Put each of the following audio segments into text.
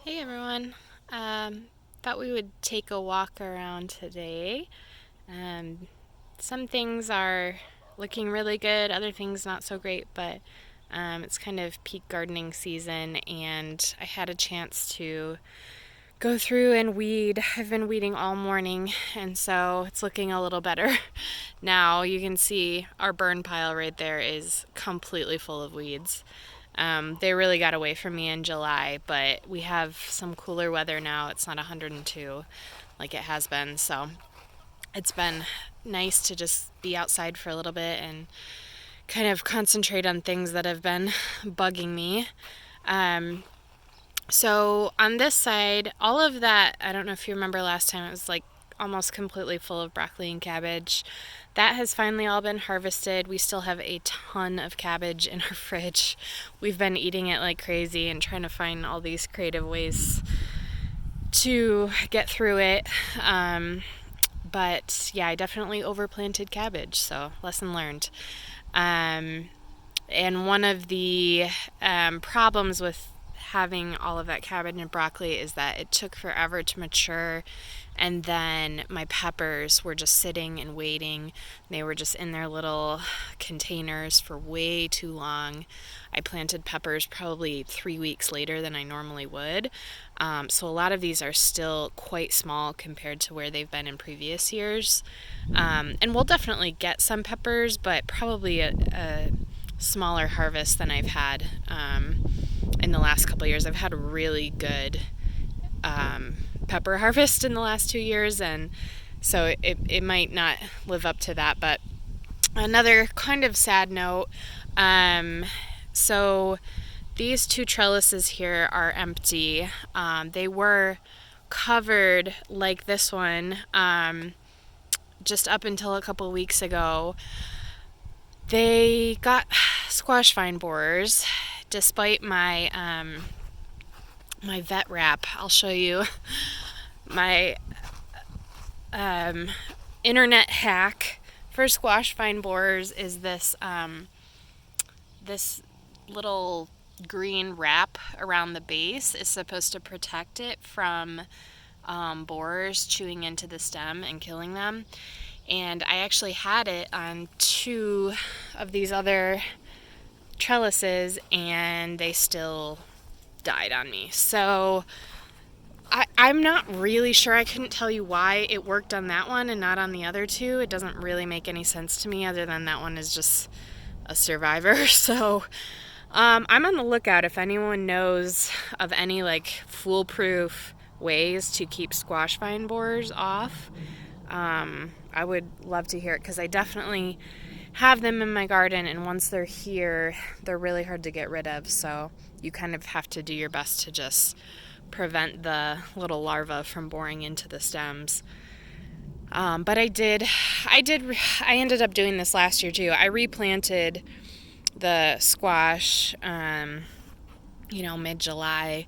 Hey everyone. Thought we would take a walk around today. Um, some things are looking really good, other things not so great, but it's kind of peak gardening season, and I had a chance to go through and weed. I've been weeding all morning, and so it's looking a little better. Now you can see our burn pile right there is completely full of weeds. They really got away from me in July, but we have some cooler weather now. It's not 102 like it has been, so it's been nice to just be outside for a little bit and kind of concentrate on things that have been bugging me. Um, so on this side, all of that, I don't know if you remember last time, it was like almost completely full of broccoli and cabbage. That has finally all been harvested. We still have a ton of cabbage in our fridge. We've been eating it like crazy and trying to find all these creative ways to get through it. But yeah, I definitely overplanted cabbage, so lesson learned. Um, and one of the problems with having all of that cabbage and broccoli is that it took forever to mature, and then my peppers were just sitting and waiting. They were just in their little containers for way too long. I planted peppers probably 3 weeks later than I normally would. So a lot of these are still quite small compared to where they've been in previous years. And we'll definitely get some peppers, but probably a smaller harvest than I've had in the last couple of years. I've had a really good pepper harvest in the last 2 years, and so it might not live up to that. But another kind of sad note, so these two trellises here are empty. They were covered like this one just up until a couple weeks ago. They got squash vine borers despite my vet wrap. I'll show you my internet hack for squash vine borers is this little green wrap around the base is supposed to protect it from borers chewing into the stem and killing them. And I actually had it on two of these other trellises, and they still died on me. So I'm not really sure. I couldn't tell you why it worked on that one and not on the other two. It doesn't really make any sense to me, other than that one is just a survivor. So I'm on the lookout if anyone knows of any like foolproof ways to keep squash vine borers off. I would love to hear it, because I definitely have them in my garden, and once they're here, they're really hard to get rid of. So you kind of have to do your best to just prevent the little larvae from boring into the stems. But I ended up doing this last year too. I replanted the squash, mid-July,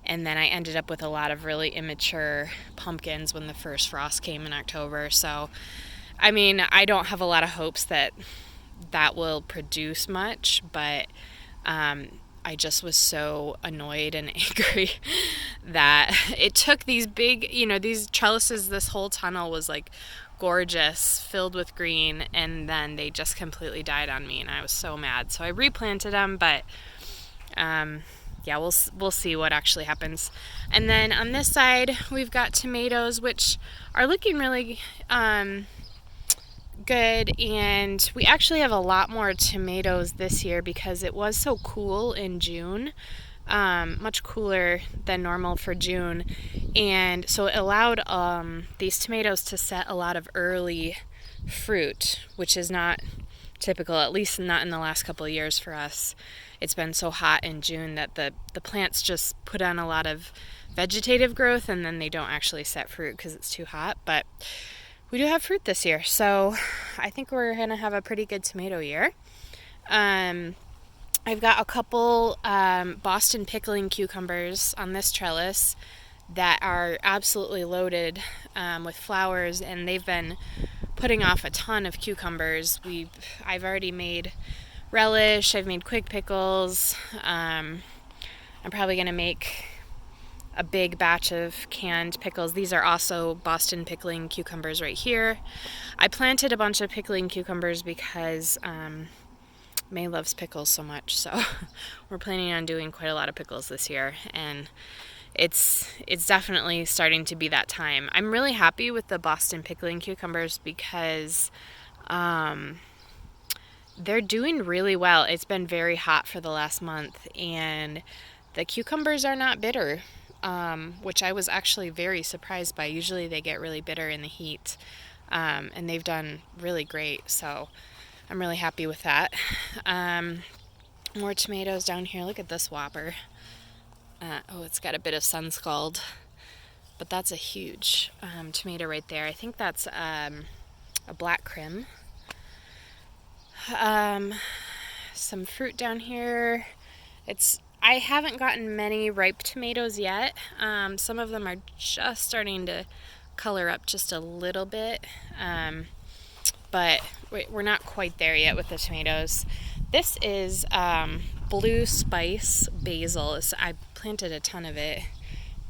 and then I ended up with a lot of really immature pumpkins when the first frost came in October. So, I mean, I don't have a lot of hopes that that will produce much, but I just was so annoyed and angry that it took these big, these trellises, this whole tunnel was like gorgeous, filled with green, and then they just completely died on me, and I was so mad. So I replanted them, but yeah, we'll see what actually happens. And then on this side, we've got tomatoes, which are looking really good, and we actually have a lot more tomatoes this year because it was so cool in June, much cooler than normal for June, and so it allowed these tomatoes to set a lot of early fruit, which is not typical, at least not in the last couple of years for us. It's been so hot in June that the plants just put on a lot of vegetative growth, and then they don't actually set fruit because it's too hot. But we do have fruit this year, so I think we're going to have a pretty good tomato year. I've got a couple Boston pickling cucumbers on this trellis that are absolutely loaded with flowers, and they've been putting off a ton of cucumbers. I've already made relish, I've made quick pickles. I'm probably going to make a big batch of canned pickles. These are also Boston pickling cucumbers right here. I planted a bunch of pickling cucumbers because May loves pickles so much, so we're planning on doing quite a lot of pickles this year, and it's definitely starting to be that time. I'm really happy with the Boston pickling cucumbers because they're doing really well. It's been very hot for the last month, and the cucumbers are not bitter, which I was actually very surprised by. Usually they get really bitter in the heat, and they've done really great, so I'm really happy with that. More tomatoes down here. Look at this whopper. It's got a bit of sun scald, but that's a huge tomato right there. I think that's a black Krim. Some fruit down here. I haven't gotten many ripe tomatoes yet. Some of them are just starting to color up just a little bit, but we're not quite there yet with the tomatoes. This is blue spice basil. I planted a ton of it,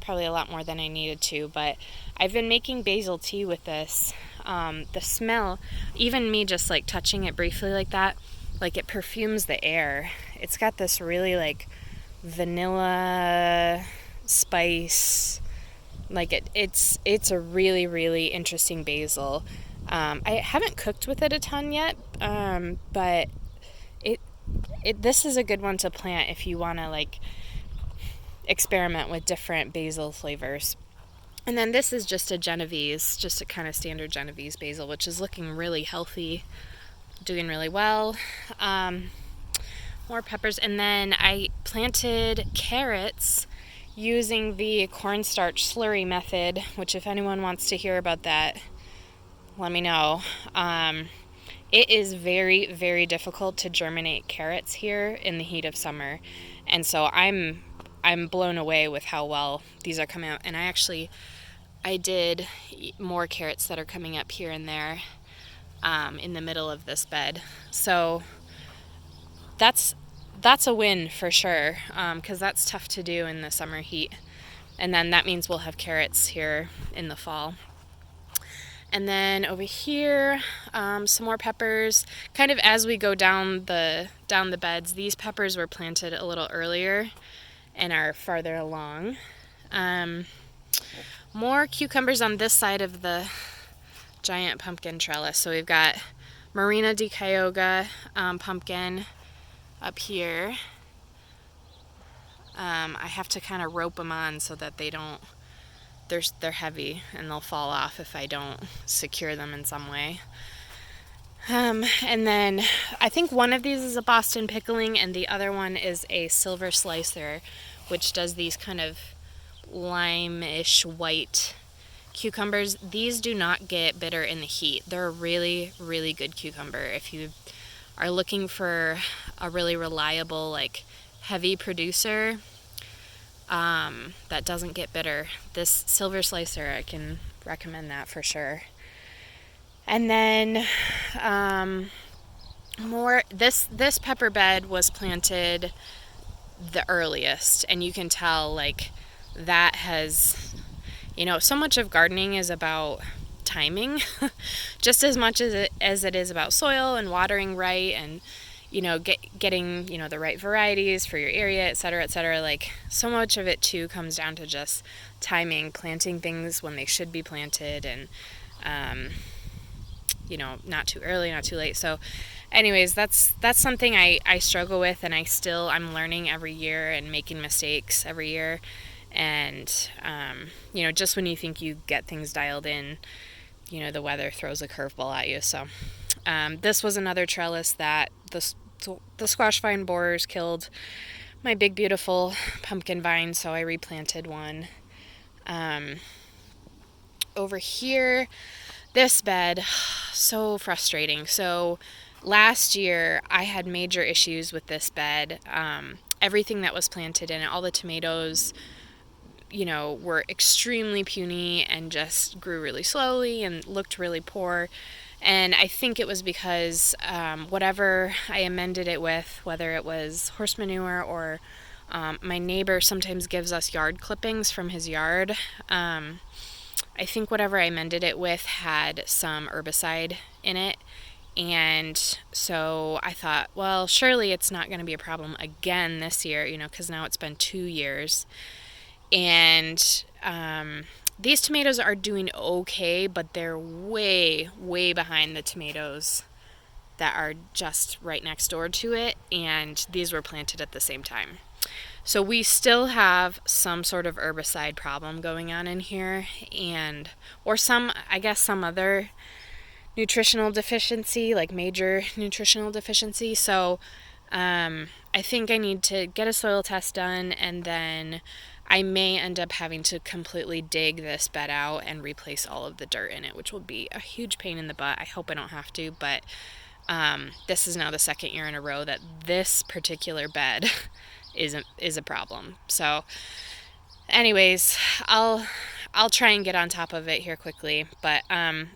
probably a lot more than I needed to, but I've been making basil tea with this. The smell, even me just like touching it briefly like that, like it perfumes the air. It's got this really like vanilla spice, like it's a really, really interesting basil. I haven't cooked with it a ton yet, but this is a good one to plant if you want to like experiment with different basil flavors. And then this is just a Genovese, just a kind of standard Genovese basil, which is looking really healthy, doing really well. More peppers, and then I planted carrots using the cornstarch slurry method, which if anyone wants to hear about that, let me know. It is very, very difficult to germinate carrots here in the heat of summer, and so I'm blown away with how well these are coming out. And I did more carrots that are coming up here and there in the middle of this bed. So that's a win for sure, because that's tough to do in the summer heat. And then that means we'll have carrots here in the fall. And then over here, some more peppers. Kind of as we go down the beds, these peppers were planted a little earlier and are farther along. More cucumbers on this side of the giant pumpkin trellis. So we've got Marina di Cayoga pumpkin up here. I have to kind of rope them on so that they don't, they're heavy and they'll fall off if I don't secure them in some way. And then I think one of these is a Boston pickling and the other one is a silver slicer, which does these kind of lime-ish white cucumbers. These do not get bitter in the heat. They're a really, really good cucumber. If you are looking for a really reliable, like, heavy producer that doesn't get bitter, this silver slicer, I can recommend that for sure. And then this pepper bed was planted the earliest, and you can tell like that has, so much of gardening is about timing just as much as it is about soil and watering right, and getting the right varieties for your area, et cetera. Like, so much of it too comes down to just timing, planting things when they should be planted, and not too early, not too late. So anyways, that's something I struggle with, and I'm learning every year and making mistakes every year. And just when you think you get things dialed in, the weather throws a curveball at you. So this was another trellis that the squash vine borers killed my big beautiful pumpkin vine, so I replanted one. Over here, this bed, so frustrating. So last year I had major issues with this bed. Everything that was planted in it, all the tomatoes, were extremely puny and just grew really slowly and looked really poor. And I think it was because whatever I amended it with, whether it was horse manure or My neighbor sometimes gives us yard clippings from his yard. I think whatever I mended it with had some herbicide in it. And so I thought, well, surely it's not going to be a problem again this year, because now it's been 2 years. And these tomatoes are doing okay, but they're way, way behind the tomatoes that are just right next door to it. And these were planted at the same time. So we still have some sort of herbicide problem going on in here, or some other nutritional deficiency, like major nutritional deficiency. So I think I need to get a soil test done, and then I may end up having to completely dig this bed out and replace all of the dirt in it, which will be a huge pain in the butt. I hope I don't have to, but this is now the second year in a row that this particular bed is a problem. So anyways, I'll try and get on top of it here quickly, but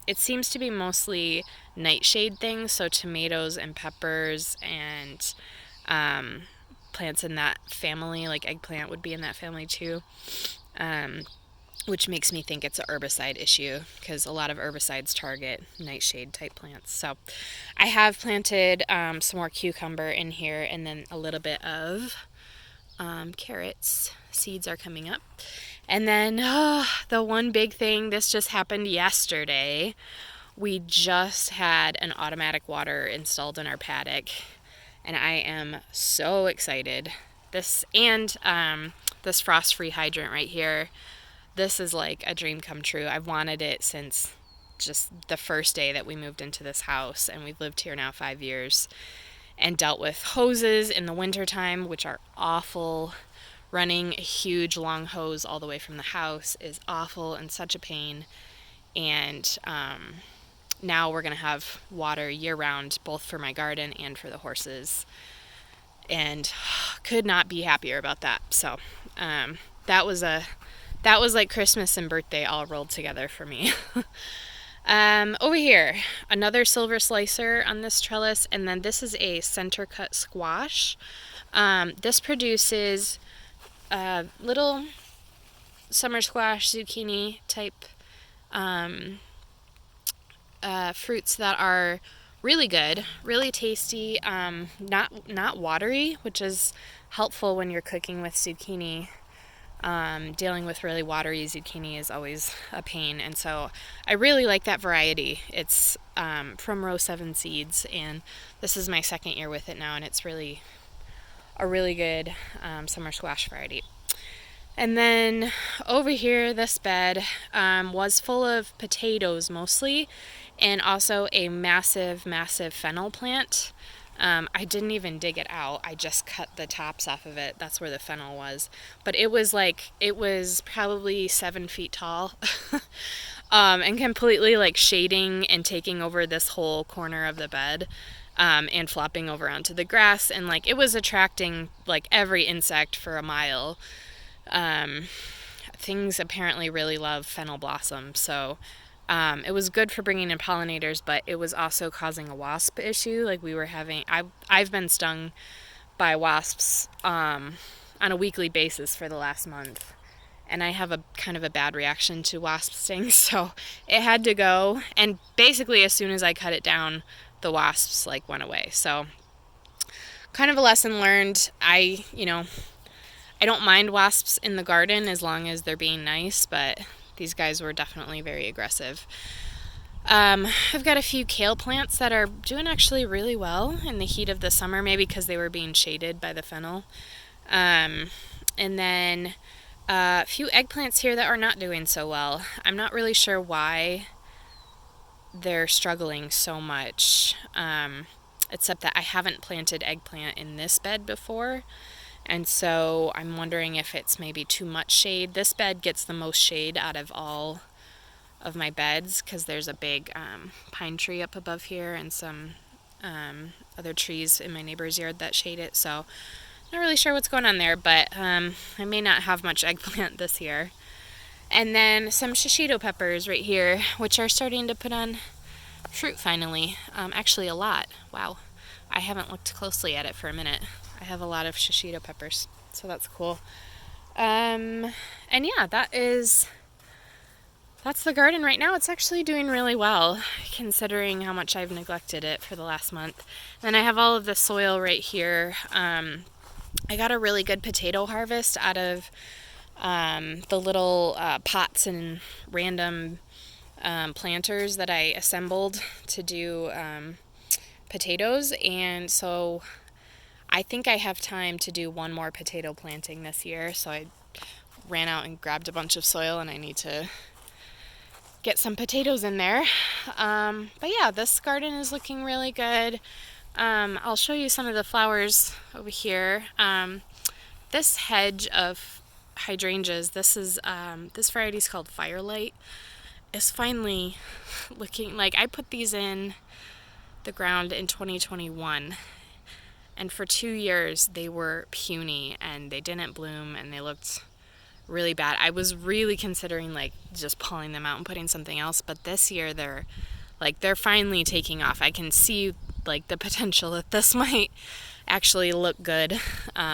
it seems to be mostly nightshade things, so tomatoes and peppers and plants in that family, like eggplant would be in that family too, which makes me think it's a herbicide issue, because a lot of herbicides target nightshade type plants. So I have planted some more cucumber in here, and then a little bit of carrots. Seeds are coming up. And then the one big thing, this just happened yesterday. We just had an automatic water installed in our paddock, and I am so excited. This frost-free hydrant right here, this is like a dream come true. I've wanted it since just the first day that we moved into this house, and we've lived here now 5 years and dealt with hoses in the wintertime, which are awful. Running a huge long hose all the way from the house is awful and such a pain. And now we're going to have water year-round, both for my garden and for the horses. And could not be happier about that. So that was like Christmas and birthday all rolled together for me. Over here, another silver slicer on this trellis, and then this is a center cut squash. This produces little summer squash, zucchini type fruits that are really good, really tasty, not watery, which is helpful when you're cooking with zucchini. Dealing with really watery zucchini is always a pain, and so I really like that variety. It's from Row 7 Seeds, and this is my second year with it now, and it's really a really good summer squash variety. And then over here, this bed was full of potatoes mostly, and also a massive, massive fennel plant. I didn't even dig it out. I just cut the tops off of it. That's where the fennel was. But it was probably 7 feet tall and completely like shading and taking over this whole corner of the bed, and flopping over onto the grass. And like it was attracting like every insect for a mile. Things apparently really love fennel blossom. So it was good for bringing in pollinators, but it was also causing a wasp issue. Like I've been stung by wasps on a weekly basis for the last month, and I have a kind of a bad reaction to wasp stings, so it had to go. And basically, as soon as I cut it down, the wasps like went away. So kind of a lesson learned. I don't mind wasps in the garden as long as they're being nice, but these guys were definitely very aggressive. I've got a few kale plants that are doing actually really well in the heat of the summer, maybe because they were being shaded by the fennel. And then a few eggplants here that are not doing so well. I'm not really sure why they're struggling so much, except that I haven't planted eggplant in this bed before. And so I'm wondering if it's maybe too much shade. This bed gets the most shade out of all of my beds because there's a big pine tree up above here and some other trees in my neighbor's yard that shade it. So not really sure what's going on there, but I may not have much eggplant this year. And then some shishito peppers right here, which are starting to put on fruit finally. Actually a lot. Wow. I haven't looked closely at it for a minute. I have a lot of shishito peppers. So that's cool. And yeah, that's the garden right now. It's actually doing really well considering how much I've neglected it for the last month. Then I have all of the soil right here. I got a really good potato harvest out of the little pots and random planters that I assembled to do potatoes, and so I think I have time to do one more potato planting this year. So I ran out and grabbed a bunch of soil, and I need to get some potatoes in there. But yeah, this garden is looking really good. I'll show you some of the flowers over here. This hedge of hydrangeas, this variety is called Firelight, is finally looking like I put these in the ground in 2021, and for 2 years they were puny and they didn't bloom and they looked really bad. I was really considering like just pulling them out and putting something else, but this year they're finally taking off. I can see like the potential that this might actually look good,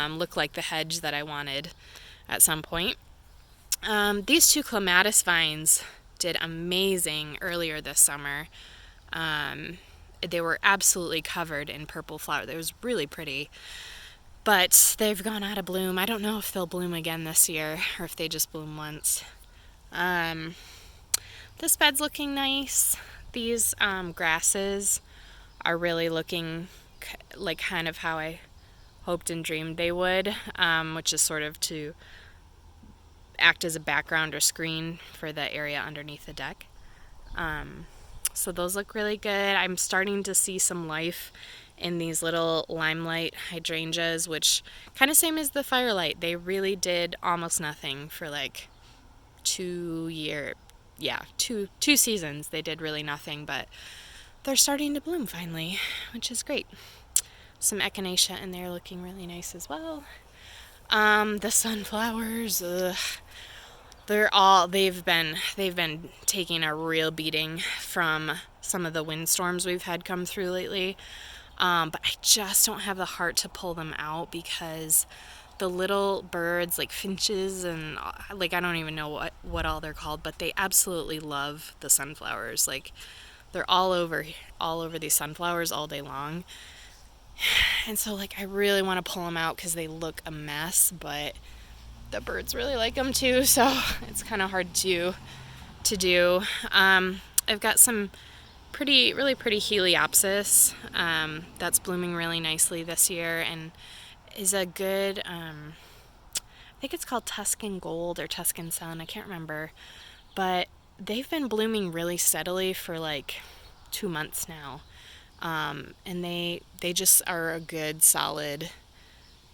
look like the hedge that I wanted at some point. These two clematis vines did amazing earlier this summer. They were absolutely covered in purple flower. It was really pretty, but they've gone out of bloom. I don't know if they'll bloom again this year or if they just bloom once. This bed's looking nice. These grasses are really looking like kind of how I hoped and dreamed they would, which is sort of to act as a background or screen for the area underneath the deck. So those look really good. I'm starting to see some life in these little limelight hydrangeas, which kind of same as the Firelight. They really did almost nothing for like 2 seasons. They did really nothing, but they're starting to bloom finally, which is great. Some echinacea in there looking really nice as well. The sunflowers, they've been taking a real beating from some of the windstorms we've had come through lately. But I just don't have the heart to pull them out because the little birds like finches and like I don't even know what all they're called, but they absolutely love the sunflowers. Like they're all over these sunflowers all day long. And so like I really want to pull them out because they look a mess, but the birds really like them too, so it's kind of hard to do. I've got some really pretty Heliopsis that's blooming really nicely this year and is a good, I think it's called Tuscan Gold or Tuscan Sun, I can't remember, but they've been blooming really steadily for like 2 months now. And they just are a good solid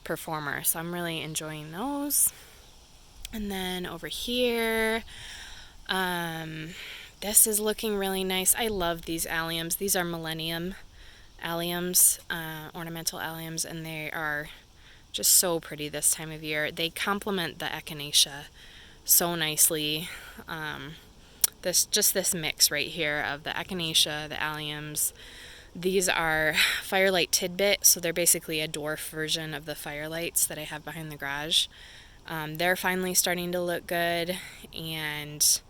performer, so I'm really enjoying those. And then over here, this is looking really nice. I love these alliums. These are Millennium alliums, ornamental alliums, and they are just so pretty this time of year. They complement the echinacea so nicely. This mix right here of the echinacea, the alliums. These are Firelight Tidbit, so they're basically a dwarf version of the Firelights that I have behind the garage. They're finally starting to look good, and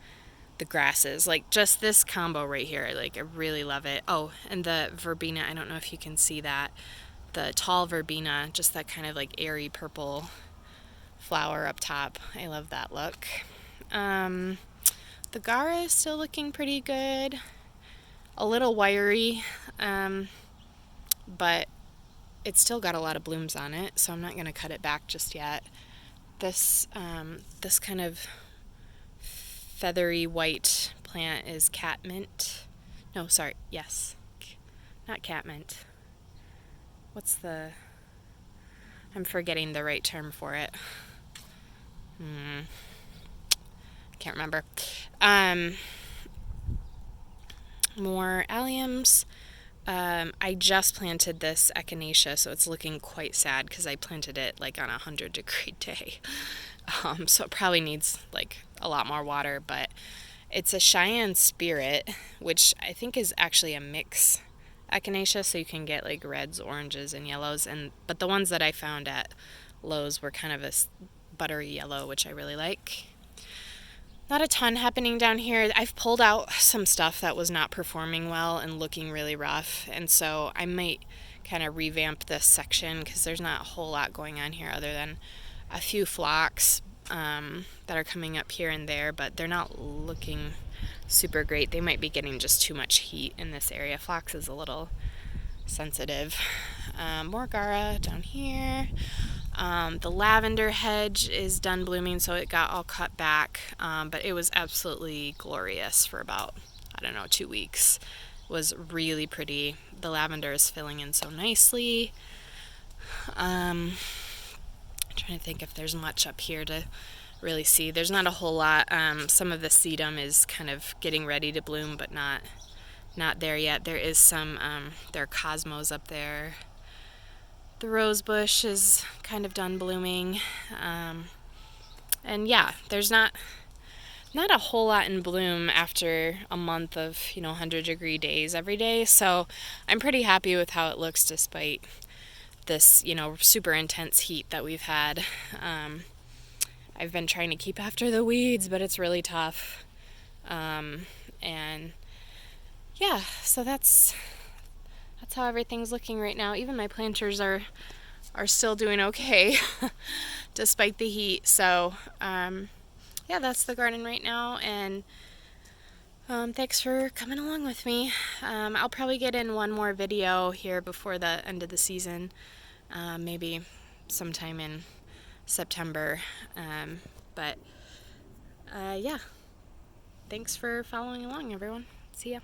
the grasses, like just this combo right here, like I really love it. Oh, and the verbena, I don't know if you can see that. The tall verbena, just that kind of like airy purple flower up top. I love that look. The Gara is still looking pretty good. A little wiry, but it's still got a lot of blooms on it, so I'm not going to cut it back just yet. This kind of feathery white plant is catmint. No, sorry, yes. Not catmint. I'm forgetting the right term for it. Can't remember. More alliums. I just planted this echinacea, so it's looking quite sad because I planted it like on a 100-degree day. So it probably needs like a lot more water, but it's a Cheyenne Spirit, which I think is actually a mix echinacea, so you can get like reds, oranges, and yellows. But the ones that I found at lows were kind of a buttery yellow, which I really like. Not a ton happening down here. I've pulled out some stuff that was not performing well and looking really rough, and so I might kind of revamp this section because there's not a whole lot going on here other than a few phlox that are coming up here and there, but they're not looking super great. They might be getting just too much heat in this area. Phlox is a little sensitive. More Gaura down here. The lavender hedge is done blooming, so it got all cut back, but it was absolutely glorious for about, 2 weeks. It was really pretty. The lavender is filling in so nicely. I'm trying to think if there's much up here to really see. There's not a whole lot. Some of the sedum is kind of getting ready to bloom, but not there yet. There is some, there are cosmos up there. The rose bush is kind of done blooming. And yeah, there's not a whole lot in bloom after a month of 100-degree days every day, so I'm pretty happy with how it looks despite this super intense heat that we've had. I've been trying to keep after the weeds, but it's really tough. And yeah, so that's how everything's looking right now. Even my planters are still doing okay despite the heat. So yeah, that's the garden right now, and thanks for coming along with me. I'll probably get in one more video here before the end of the season, maybe sometime in September. But yeah, thanks for following along, everyone. See ya.